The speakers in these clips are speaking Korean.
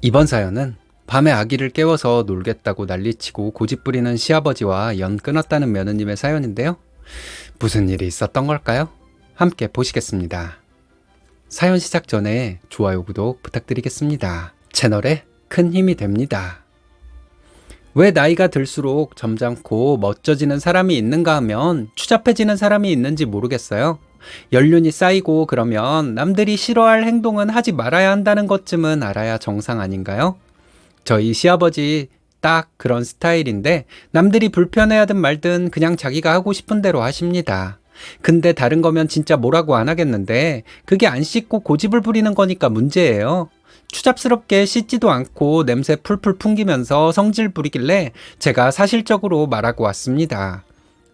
이번 사연은 밤에 아기를 깨워서 놀겠다고 난리치고 고집부리는 시아버지와 연 끊었다는 며느님의 사연인데요. 무슨 일이 있었던 걸까요? 함께 보시겠습니다. 사연 시작 전에 좋아요, 구독 부탁드리겠습니다. 채널에 큰 힘이 됩니다. 왜 나이가 들수록 점잖고 멋져지는 사람이 있는가 하면 추잡해지는 사람이 있는지 모르겠어요. 연륜이 쌓이고 그러면 남들이 싫어할 행동은 하지 말아야 한다는 것쯤은 알아야 정상 아닌가요? 저희 시아버지 딱 그런 스타일인데 남들이 불편해하든 말든 그냥 자기가 하고 싶은 대로 하십니다. 근데 다른 거면 진짜 뭐라고 안 하겠는데 그게 안 씻고 고집을 부리는 거니까 문제예요. 추잡스럽게 씻지도 않고 냄새 풀풀 풍기면서 성질 부리길래 제가 사실적으로 말하고 왔습니다.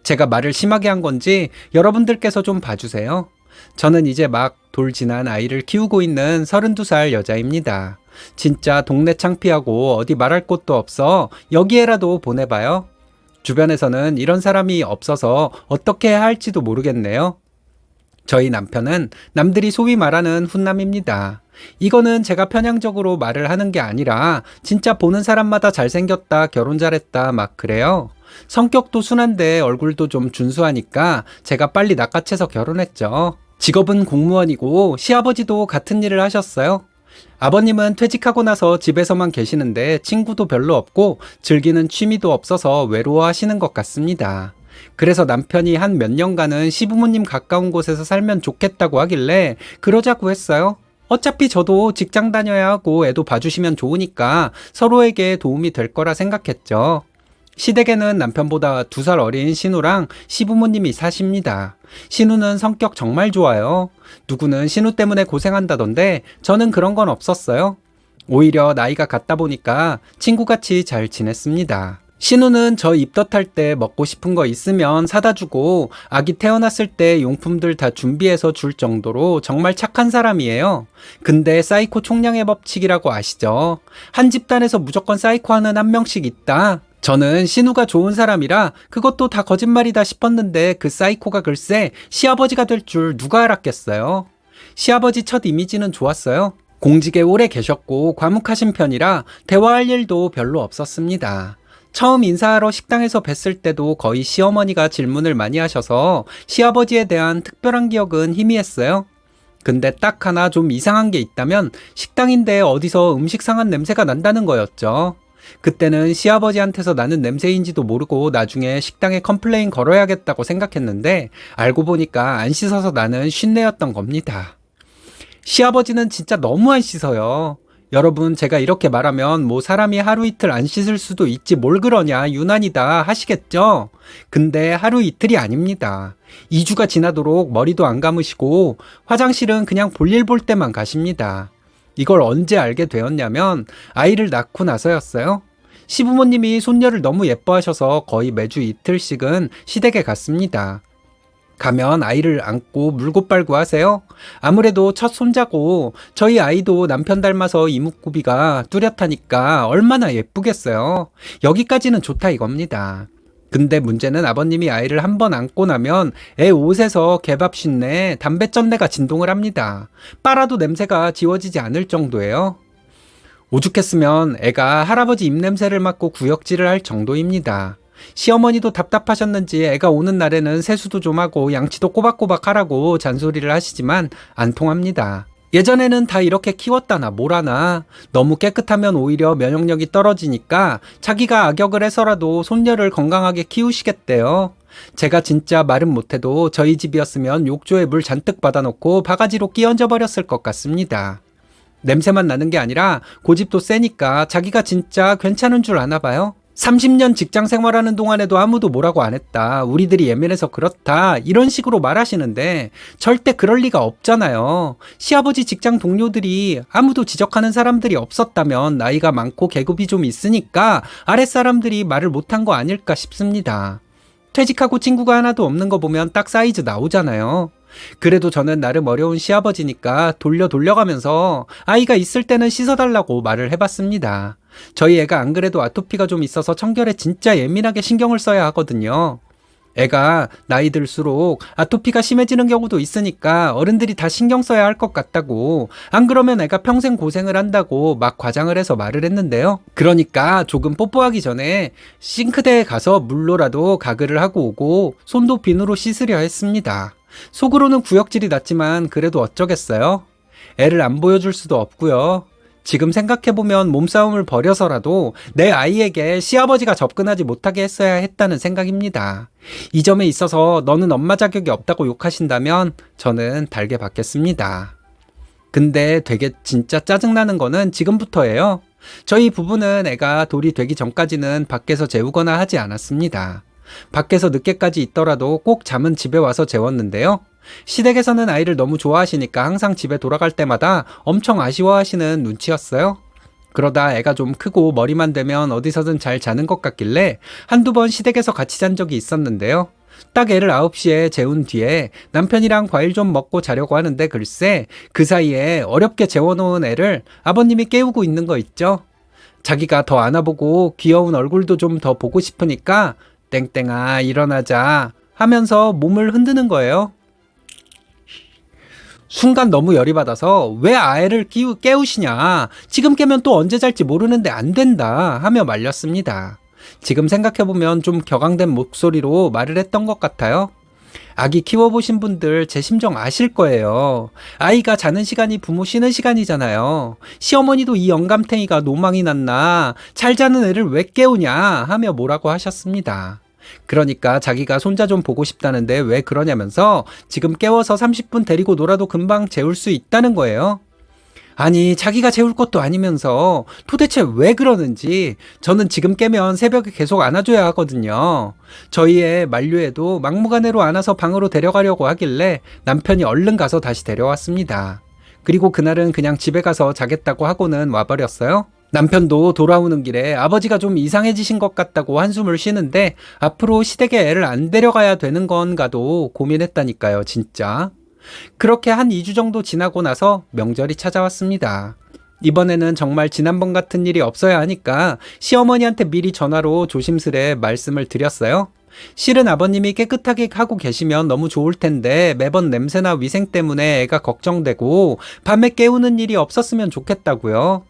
제가 말을 심하게 한 건지 여러분들께서 좀 봐주세요. 저는 이제 막 돌 지난 아이를 키우고 있는 32살 여자입니다. 진짜 동네 창피하고 어디 말할 곳도 없어 여기에라도 보내봐요. 주변에서는 이런 사람이 없어서 어떻게 해야 할지도 모르겠네요. 저희 남편은 남들이 소위 말하는 훈남입니다. 이거는 제가 편향적으로 말을 하는 게 아니라 진짜 보는 사람마다 잘생겼다, 결혼 잘했다 막 그래요. 성격도 순한데 얼굴도 좀 준수하니까 제가 빨리 낚아채서 결혼했죠. 직업은 공무원이고 시아버지도 같은 일을 하셨어요. 아버님은 퇴직하고 나서 집에서만 계시는데 친구도 별로 없고 즐기는 취미도 없어서 외로워하시는 것 같습니다. 그래서 남편이 한 몇 년간은 시부모님 가까운 곳에서 살면 좋겠다고 하길래 그러자고 했어요. 어차피 저도 직장 다녀야 하고 애도 봐주시면 좋으니까 서로에게 도움이 될 거라 생각했죠. 시댁에는 남편보다 2살 어린 신우랑 시부모님이 사십니다. 신우는 성격 정말 좋아요. 누구는 신우 때문에 고생한다던데 저는 그런 건 없었어요. 오히려 나이가 같다 보니까 친구같이 잘 지냈습니다. 신우는 저 입덧할 때 먹고 싶은 거 있으면 사다 주고 아기 태어났을 때 용품들 다 준비해서 줄 정도로 정말 착한 사람이에요. 근데 사이코 총량의 법칙이라고 아시죠? 한 집단에서 무조건 사이코하는 한 명씩 있다. 저는 신우가 좋은 사람이라 그것도 다 거짓말이다 싶었는데 그 사이코가 글쎄 시아버지가 될 줄 누가 알았겠어요. 시아버지 첫 이미지는 좋았어요. 공직에 오래 계셨고 과묵하신 편이라 대화할 일도 별로 없었습니다. 처음 인사하러 식당에서 뵀을 때도 거의 시어머니가 질문을 많이 하셔서 시아버지에 대한 특별한 기억은 희미했어요. 근데 딱 하나 좀 이상한 게 있다면 식당인데 어디서 음식 상한 냄새가 난다는 거였죠. 그때는 시아버지한테서 나는 냄새인지도 모르고 나중에 식당에 컴플레인 걸어야겠다고 생각했는데 알고 보니까 안 씻어서 나는 쉰내였던 겁니다. 시아버지는 진짜 너무 안 씻어요. 여러분 제가 이렇게 말하면 뭐 사람이 하루 이틀 안 씻을 수도 있지 뭘 그러냐 유난이다 하시겠죠? 근데 하루 이틀이 아닙니다. 2주가 지나도록 머리도 안 감으시고 화장실은 그냥 볼일 볼 때만 가십니다. 이걸 언제 알게 되었냐면 아이를 낳고 나서였어요. 시부모님이 손녀를 너무 예뻐하셔서 거의 매주 이틀씩은 시댁에 갔습니다. 가면 아이를 안고 물고 빨고 하세요. 아무래도 첫 손자고 저희 아이도 남편 닮아서 이목구비가 뚜렷하니까 얼마나 예쁘겠어요. 여기까지는 좋다 이겁니다. 근데 문제는 아버님이 아이를 한 번 안고 나면 애 옷에서 개밥 쉰내, 담배 쩐내가 진동을 합니다. 빨아도 냄새가 지워지지 않을 정도예요. 오죽했으면 애가 할아버지 입냄새를 맡고 구역질을 할 정도입니다. 시어머니도 답답하셨는지 애가 오는 날에는 세수도 좀 하고 양치도 꼬박꼬박 하라고 잔소리를 하시지만 안 통합니다. 예전에는 다 이렇게 키웠다나 뭐라나 너무 깨끗하면 오히려 면역력이 떨어지니까 자기가 악역을 해서라도 손녀를 건강하게 키우시겠대요. 제가 진짜 말은 못해도 저희 집이었으면 욕조에 물 잔뜩 받아놓고 바가지로 끼얹어 버렸을 것 같습니다. 냄새만 나는 게 아니라 고집도 세니까 자기가 진짜 괜찮은 줄 아나 봐요. 30년 직장 생활하는 동안에도 아무도 뭐라고 안 했다. 우리들이 예민해서 그렇다. 이런 식으로 말하시는데 절대 그럴 리가 없잖아요. 시아버지 직장 동료들이 아무도 지적하는 사람들이 없었다면 나이가 많고 계급이 좀 있으니까 아랫사람들이 말을 못한 거 아닐까 싶습니다. 퇴직하고 친구가 하나도 없는 거 보면 딱 사이즈 나오잖아요. 그래도 저는 나름 어려운 시아버지니까 돌려가면서 아이가 있을 때는 씻어달라고 말을 해봤습니다. 저희 애가 안 그래도 아토피가 좀 있어서 청결에 진짜 예민하게 신경을 써야 하거든요. 애가 나이 들수록 아토피가 심해지는 경우도 있으니까 어른들이 다 신경 써야 할 것 같다고, 안 그러면 애가 평생 고생을 한다고 막 과장을 해서 말을 했는데요. 그러니까 조금 뽀뽀하기 전에 싱크대에 가서 물로라도 가글을 하고 오고 손도 비누로 씻으려 했습니다. 속으로는 구역질이 났지만 그래도 어쩌겠어요. 애를 안 보여줄 수도 없고요. 지금 생각해보면 몸싸움을 벌여서라도 내 아이에게 시아버지가 접근하지 못하게 했어야 했다는 생각입니다. 이 점에 있어서 너는 엄마 자격이 없다고 욕하신다면 저는 달게 받겠습니다. 근데 되게 진짜 짜증나는 거는 지금부터예요. 저희 부부는 애가 돌이 되기 전까지는 밖에서 재우거나 하지 않았습니다. 밖에서 늦게까지 있더라도 꼭 잠은 집에 와서 재웠는데요. 시댁에서는 아이를 너무 좋아하시니까 항상 집에 돌아갈 때마다 엄청 아쉬워하시는 눈치였어요. 그러다 애가 좀 크고 머리만 대면 어디서든 잘 자는 것 같길래 한두 번 시댁에서 같이 잔 적이 있었는데요. 딱 애를 9시에 재운 뒤에 남편이랑 과일 좀 먹고 자려고 하는데 글쎄 그 사이에 어렵게 재워놓은 애를 아버님이 깨우고 있는 거 있죠. 자기가 더 안아보고 귀여운 얼굴도 좀 더 보고 싶으니까 땡땡아 일어나자 하면서 몸을 흔드는 거예요. 순간 너무 열이 받아서 왜 아이를 깨우시냐, 지금 깨면 또 언제 잘지 모르는데 안 된다 하며 말렸습니다. 지금 생각해보면 좀 격앙된 목소리로 말을 했던 것 같아요. 아기 키워보신 분들 제 심정 아실 거예요. 아이가 자는 시간이 부모 쉬는 시간이잖아요. 시어머니도 이 영감탱이가 노망이 났나, 잘 자는 애를 왜 깨우냐 하며 뭐라고 하셨습니다. 그러니까 자기가 손자 좀 보고 싶다는데 왜 그러냐면서 지금 깨워서 30분 데리고 놀아도 금방 재울 수 있다는 거예요. 아니 자기가 재울 것도 아니면서 도대체 왜 그러는지 저는 지금 깨면 새벽에 계속 안아줘야 하거든요. 저희 애 만류에도 막무가내로 안아서 방으로 데려가려고 하길래 남편이 얼른 가서 다시 데려왔습니다. 그리고 그날은 그냥 집에 가서 자겠다고 하고는 와버렸어요. 남편도 돌아오는 길에 아버지가 좀 이상해지신 것 같다고 한숨을 쉬는데 앞으로 시댁에 애를 안 데려가야 되는 건가도 고민했다니까요, 진짜. 그렇게 한 2주 정도 지나고 나서 명절이 찾아왔습니다. 이번에는 정말 지난번 같은 일이 없어야 하니까 시어머니한테 미리 전화로 조심스레 말씀을 드렸어요. 실은 아버님이 깨끗하게 하고 계시면 너무 좋을 텐데 매번 냄새나 위생 때문에 애가 걱정되고 밤에 깨우는 일이 없었으면 좋겠다고요.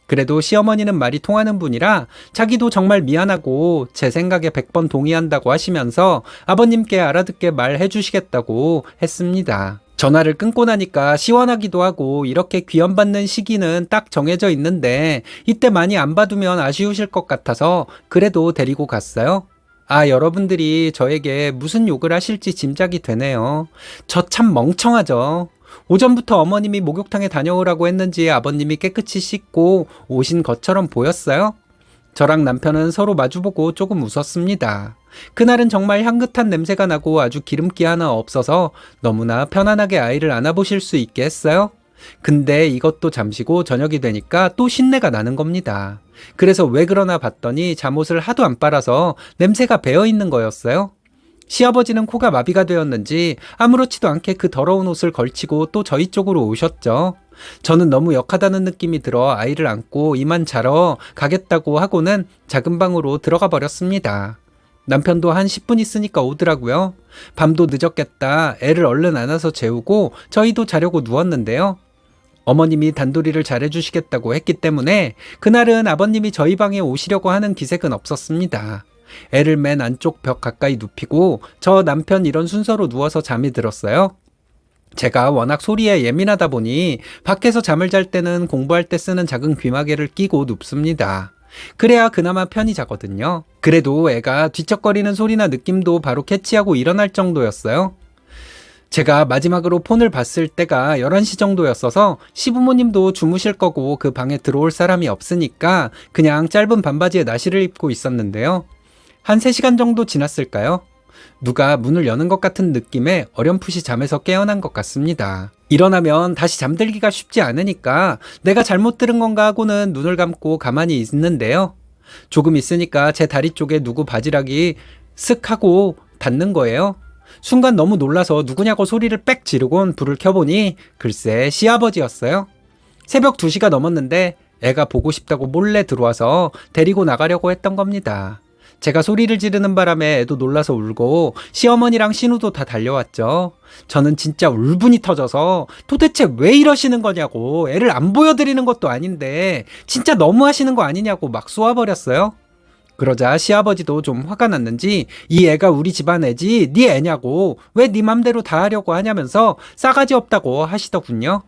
그래도 시어머니는 말이 통하는 분이라 자기도 정말 미안하고 제 생각에 100번 동의한다고 하시면서 아버님께 알아듣게 말해 주시겠다고 했습니다. 전화를 끊고 나니까 시원하기도 하고 이렇게 귀염받는 시기는 딱 정해져 있는데 이때 많이 안 봐두면 아쉬우실 것 같아서 그래도 데리고 갔어요. 아, 여러분들이 저에게 무슨 욕을 하실지 짐작이 되네요. 저 참 멍청하죠. 오전부터 어머님이 목욕탕에 다녀오라고 했는지 아버님이 깨끗이 씻고 오신 것처럼 보였어요. 저랑 남편은 서로 마주보고 조금 웃었습니다. 그날은 정말 향긋한 냄새가 나고 아주 기름기 하나 없어서 너무나 편안하게 아이를 안아보실 수 있게 했어요. 근데 이것도 잠시고 저녁이 되니까 또 신내가 나는 겁니다. 그래서 왜 그러나 봤더니 잠옷을 하도 안 빨아서 냄새가 배어있는 거였어요. 시아버지는 코가 마비가 되었는지 아무렇지도 않게 그 더러운 옷을 걸치고 또 저희 쪽으로 오셨죠. 저는 너무 역하다는 느낌이 들어 아이를 안고 이만 자러 가겠다고 하고는 작은 방으로 들어가 버렸습니다. 남편도 한 10분 있으니까 오더라고요. 밤도 늦었겠다. 애를 얼른 안아서 재우고 저희도 자려고 누웠는데요. 어머님이 단도리를 잘해주시겠다고 했기 때문에 그날은 아버님이 저희 방에 오시려고 하는 기색은 없었습니다. 애를 맨 안쪽 벽 가까이 눕히고 저 남편 이런 순서로 누워서 잠이 들었어요. 제가 워낙 소리에 예민하다 보니 밖에서 잠을 잘 때는 공부할 때 쓰는 작은 귀마개를 끼고 눕습니다. 그래야 그나마 편히 자거든요. 그래도 애가 뒤척거리는 소리나 느낌도 바로 캐치하고 일어날 정도였어요. 제가 마지막으로 폰을 봤을 때가 11시 정도였어서 시부모님도 주무실 거고 그 방에 들어올 사람이 없으니까 그냥 짧은 반바지에 나시를 입고 있었는데요. 한 3시간 정도 지났을까요? 누가 문을 여는 것 같은 느낌에 어렴풋이 잠에서 깨어난 것 같습니다. 일어나면 다시 잠들기가 쉽지 않으니까 내가 잘못 들은 건가 하고는 눈을 감고 가만히 있는데요. 조금 있으니까 제 다리 쪽에 누구 바지락이 쓱 하고 닿는 거예요. 순간 너무 놀라서 누구냐고 소리를 빽 지르곤 불을 켜보니 글쎄 시아버지였어요. 새벽 2시가 넘었는데 애가 보고 싶다고 몰래 들어와서 데리고 나가려고 했던 겁니다. 제가 소리를 지르는 바람에 애도 놀라서 울고 시어머니랑 신우도 다 달려왔죠. 저는 진짜 울분이 터져서 도대체 왜 이러시는 거냐고, 애를 안 보여드리는 것도 아닌데 진짜 너무 하시는 거 아니냐고 막 쏘아버렸어요. 그러자 시아버지도 좀 화가 났는지 이 애가 우리 집안 애지 네 애냐고, 왜 네 맘대로 다 하려고 하냐면서 싸가지 없다고 하시더군요.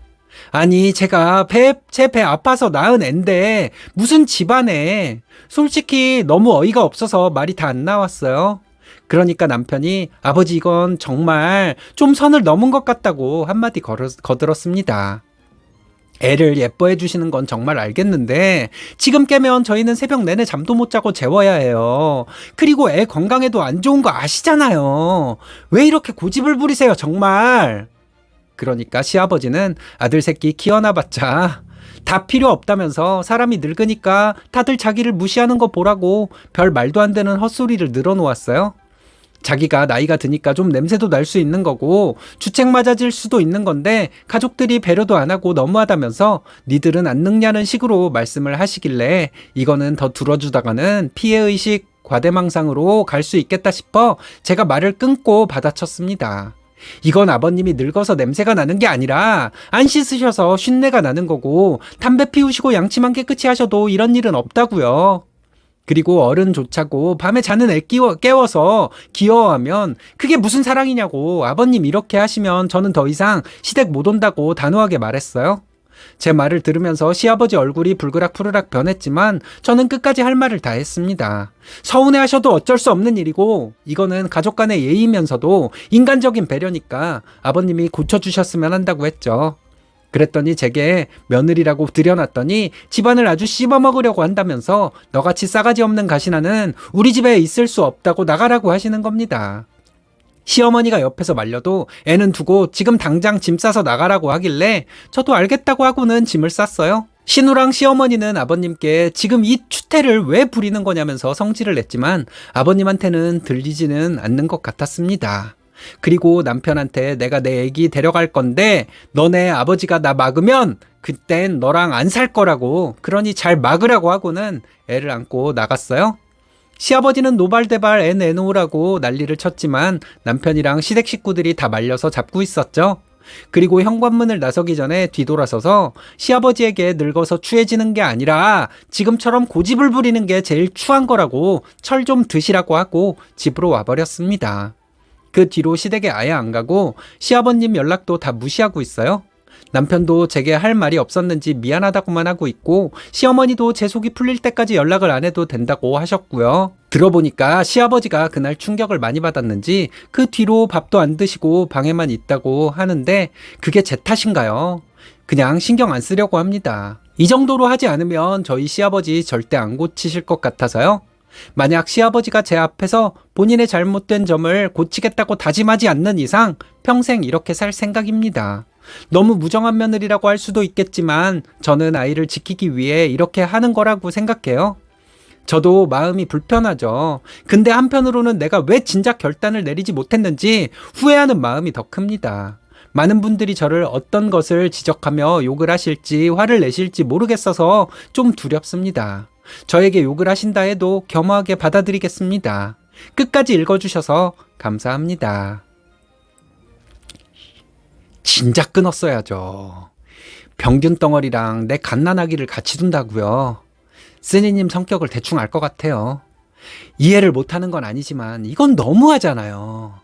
아니, 제가 제 배 아파서 낳은 앤데 무슨 집안에, 솔직히 너무 어이가 없어서 말이 다 안 나왔어요. 그러니까 남편이 아버지 이건 정말 좀 선을 넘은 것 같다고 한마디 거들었습니다. 애를 예뻐해 주시는 건 정말 알겠는데 지금 깨면 저희는 새벽 내내 잠도 못 자고 재워야 해요. 그리고 애 건강에도 안 좋은 거 아시잖아요. 왜 이렇게 고집을 부리세요 정말. 그러니까 시아버지는 아들 새끼 키워놔봤자 다 필요 없다면서 사람이 늙으니까 다들 자기를 무시하는 거 보라고 별 말도 안 되는 헛소리를 늘어놓았어요. 자기가 나이가 드니까 좀 냄새도 날 수 있는 거고 주책 맞아질 수도 있는 건데 가족들이 배려도 안 하고 너무하다면서 니들은 안 늙냐는 식으로 말씀을 하시길래 이거는 더 들어주다가는 피해의식 과대망상으로 갈 수 있겠다 싶어 제가 말을 끊고 받아쳤습니다. 이건 아버님이 늙어서 냄새가 나는 게 아니라 안 씻으셔서 쉰내가 나는 거고 담배 피우시고 양치만 깨끗이 하셔도 이런 일은 없다고요. 그리고 어른조차고 밤에 자는 애 깨워서 귀여워하면 그게 무슨 사랑이냐고, 아버님 이렇게 하시면 저는 더 이상 시댁 못 온다고 단호하게 말했어요. 제 말을 들으면서 시아버지 얼굴이 불그락푸르락 변했지만 저는 끝까지 할 말을 다 했습니다. 서운해하셔도 어쩔 수 없는 일이고 이거는 가족 간의 예의면서도 인간적인 배려니까 아버님이 고쳐주셨으면 한다고 했죠. 그랬더니 제게 며느리라고 들여놨더니 집안을 아주 씹어먹으려고 한다면서 너같이 싸가지 없는 가시나는 우리 집에 있을 수 없다고 나가라고 하시는 겁니다. 시어머니가 옆에서 말려도 애는 두고 지금 당장 짐 싸서 나가라고 하길래 저도 알겠다고 하고는 짐을 쌌어요. 신우랑 시어머니는 아버님께 지금 이 추태를 왜 부리는 거냐면서 성질을 냈지만 아버님한테는 들리지는 않는 것 같았습니다. 그리고 남편한테 내가 내 애기 데려갈 건데 너네 아버지가 나 막으면 그땐 너랑 안 살 거라고, 그러니 잘 막으라고 하고는 애를 안고 나갔어요. 시아버지는 노발대발 애 내놓으라고 난리를 쳤지만 남편이랑 시댁 식구들이 다 말려서 잡고 있었죠. 그리고 현관문을 나서기 전에 뒤돌아서서 시아버지에게 늙어서 추해지는 게 아니라 지금처럼 고집을 부리는 게 제일 추한 거라고 철 좀 드시라고 하고 집으로 와버렸습니다. 그 뒤로 시댁에 아예 안 가고 시아버님 연락도 다 무시하고 있어요. 남편도 제게 할 말이 없었는지 미안하다고만 하고 있고 시어머니도 제 속이 풀릴 때까지 연락을 안 해도 된다고 하셨고요. 들어보니까 시아버지가 그날 충격을 많이 받았는지 그 뒤로 밥도 안 드시고 방에만 있다고 하는데 그게 제 탓인가요? 그냥 신경 안 쓰려고 합니다. 이 정도로 하지 않으면 저희 시아버지 절대 안 고치실 것 같아서요. 만약 시아버지가 제 앞에서 본인의 잘못된 점을 고치겠다고 다짐하지 않는 이상 평생 이렇게 살 생각입니다. 너무 무정한 며느리라고 할 수도 있겠지만 저는 아이를 지키기 위해 이렇게 하는 거라고 생각해요. 저도 마음이 불편하죠. 근데 한편으로는 내가 왜 진작 결단을 내리지 못했는지 후회하는 마음이 더 큽니다. 많은 분들이 저를 어떤 것을 지적하며 욕을 하실지 화를 내실지 모르겠어서 좀 두렵습니다. 저에게 욕을 하신다 해도 겸허하게 받아들이겠습니다. 끝까지 읽어주셔서 감사합니다. 진작 끊었어야죠. 병균 덩어리랑 내 갓난아기를 같이 둔다고요. 쓰니님 성격을 대충 알 것 같아요. 이해를 못하는 건 아니지만 이건 너무하잖아요.